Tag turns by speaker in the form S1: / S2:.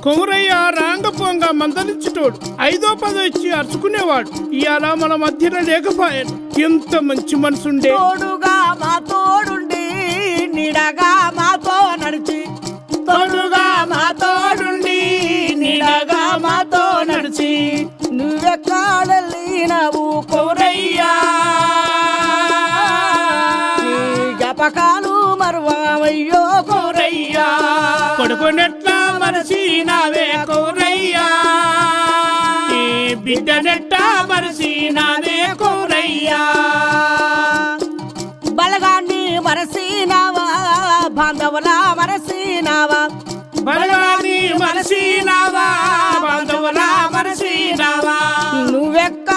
S1: కొమురయ్య రాంగపోంగ మందలించుటోడు 5వ 10 ఇచ్చి అరుచుకునేవాడు. ఇవాళ మన మధ్యన లేకపోయాడు. ఎంత మంచి మనసుండే.
S2: తోడుగా మా తోడుండి నిడగా మాతో నడిచి,
S1: తోడుగా మా తోడుండి నీడగా మాతో నడిచి,
S2: నువ్వెక్కడెళ్ళినవు
S1: కొమురయ్యా
S2: నీ జ్ఞాపకాలు మరువయ్యో
S1: కొమురయ్యా. కొడుకునెట్లా మరచినావే కొమురయ్యా, నీ బిడ్డనెట్లా మరచినావే కొమురయ్యా.
S2: బలగాన్ని మరసినావా, బాంధవులా మరసినావా,
S1: బలగాన్ని మరచినావా, బంధువులా మరచినావా.
S2: నువ్వెక్క